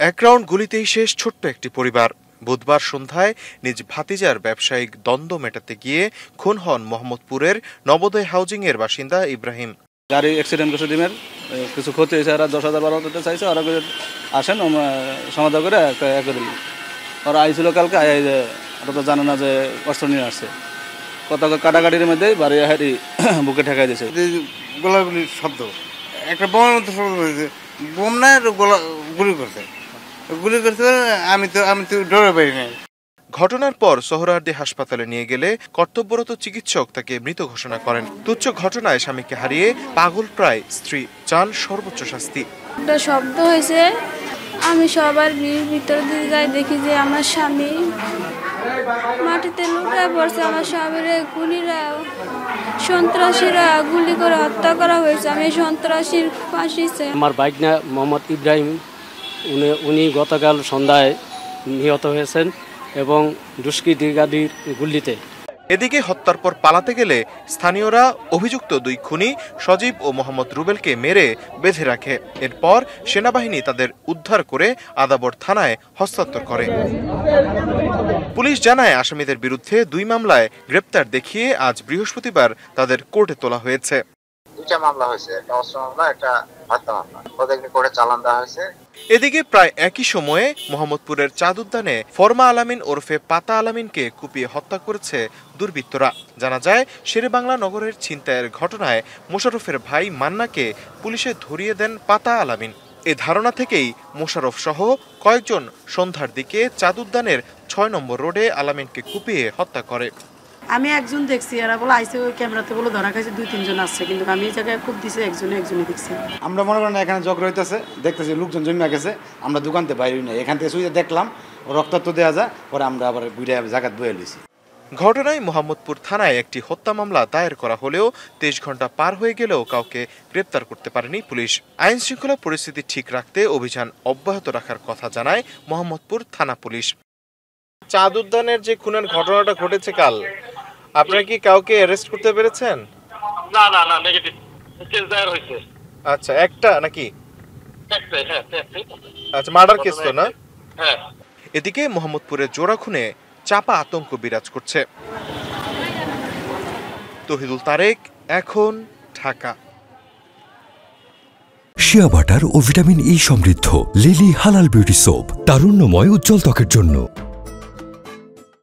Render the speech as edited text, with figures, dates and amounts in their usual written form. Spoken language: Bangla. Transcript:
এক রাউন্ড গুলিতেই শেষ ছোট্ট একটি পরিবার। বুধবার সন্ধ্যায় নিজ ভাতিজার ব্যবসায়িক দ্বন্দ্ব মেটাতে গিয়ে খুন হন মোহাম্মদপুরের নবোদয় হাউজিং এর বাসিন্দা ইব্রাহিম। গাড়ি অ্যাক্সিডেন্ট করছে, ডিমের কিছু ক্ষতি হয়েছে, ওরা 10,000 দিতে চাইছে, ওরা আসেন সমাধান করে একটা দিল। ওরা আইছিল কালকে, ওরা তো জানে না যে অস্ত্র নিয়ে আসছে। কত কাটাকাটির মধ্যে বাড়ি হাড়ি বুকে ঠেকাই দিয়েছে। গোলাগুলির শব্দ, একটা বোমের মতো শব্দ হয়েছে, বোম না গুলি করছে, আমি তো ডরে পাই নাই। ঘটনার পর সোহরাওয়ার্দী হাসপাতালে নিয়ে গেলে কর্তব্যরত চিকিৎসক তাকে মৃত ঘোষণা করেন। তুচ্ছ ঘটনায় স্বামীকে হারিয়ে পাগল প্রায় স্ত্রী, চান সর্বোচ্চ শাস্তি। একটা শব্দ হয়েছে, আমি সবার ভিতর দিকে যাই, দেখি যে আমার স্বামী মাটিতে লুটায় পড়ছে। আমার স্বামীর সন্ত্রাসীরা গুলি করে হত্যা করা হয়েছে। আমি সন্ত্রাসীর ফাঁসি চাই। আমার ভাইগনা মোহাম্মদ ইব্রাহিম, উনি গতকাল সন্ধ্যায় নিহত হয়েছেন এবং দুষ্কৃতিকারীর গুলিতে। এদিকে হত্যার পর পালাতে গেলে স্থানীয়রা অভিযুক্ত দুই খুনি সজীব ও মোহাম্মদ রুবেলকে মেরে বেঁধে রাখে। এরপর সেনাবাহিনী তাদের উদ্ধার করে আদাবর থানায় হস্তান্তর করে। পুলিশ জানায়, আসামিদের বিরুদ্ধে 2 মামলায় গ্রেপ্তার দেখিয়ে আজ বৃহস্পতিবার তাদের কোর্টে তোলা হয়েছে। 2টা মামলা হয়েছে, একটা অস্ত্র মামলা, একটা হত্যা মামলা। ওদেরকে কোর্টে চালান দেওয়া হয়েছে। এদিকে প্রায় একই সময়ে মোহাম্মদপুরের চাঁদ উদ্যানে ফরমা আলামিন ওরফে পাতা আলামিনকে কুপিয়ে হত্যা করেছে দুর্বৃত্তরা। জানা যায়, শেরেবাংলা নগরের ছিনতাইয়ের ঘটনায় মোশাররফের ভাই মান্নাকে পুলিশে ধরিয়ে দেন পাতা আলামিন। এ ধারণা থেকেই মোশাররফ সহ কয়েকজন সন্ধ্যার দিকে চাঁদ উদ্যানের 6 নম্বর রোডে আলামিনকে কুপিয়ে হত্যা করে। আমি একজন দেখছি, এরা বলে আইসে ওই ক্যামেরাতে বলে ধরা খাইছে 2-3 জন আসছে, কিন্তু আমি এই জায়গায় খুব দিছে একজনই দেখছি। আমরা মনে করেন এখানে ঝগড়া হইতেছে, দেখতেছি লোকজন জমে গেছে, আমরা দোকানতে বাইরে নেই, এখান থেকে শুয়ে দেখলাম রক্তাক্ত দেওয়া যায়, পরে আমরা আবার ঘুরে জায়গা বয়ে লইছি। ঘটনায় মোহাম্মদপুর থানায় একটি হত্যা মামলা দায়ের করা হলেও 23 ঘন্টা পার হয়ে গেলেও কাউকে গ্রেপ্তার করতে পারেনি পুলিশ। আইন শৃঙ্খলা পরিস্থিতি ঠিক রাখতে অভিযান অব্যাহত রাখার কথা জানায় মোহাম্মদপুর থানা পুলিশ। চাঁদ উদ্যানের যে খুনের ঘটনাটা ঘটেছে কাল, আপনারা কি কাউকে অ্যারেস্ট করতে পেরেছেন? না, নেগেটিভ কেস দায়ের হয়েছে। আচ্ছা, একটা নাকি? একটাই, হ্যাঁ। আচ্ছা, মার্ডার কেস তো না? হ্যাঁ। এদিকে মোহাম্মদপুরের জোড়া খুনে চাপা আতঙ্ক বিরাজ করছে। তহিদুল তারেক, এখন, ঢাকা। শিয়া বাটার ও ভিটামিন ই সমৃদ্ধ লিলি হালাল বিউটি সোপ, তারুণ্যময় উজ্জ্বল ত্বকের জন্য।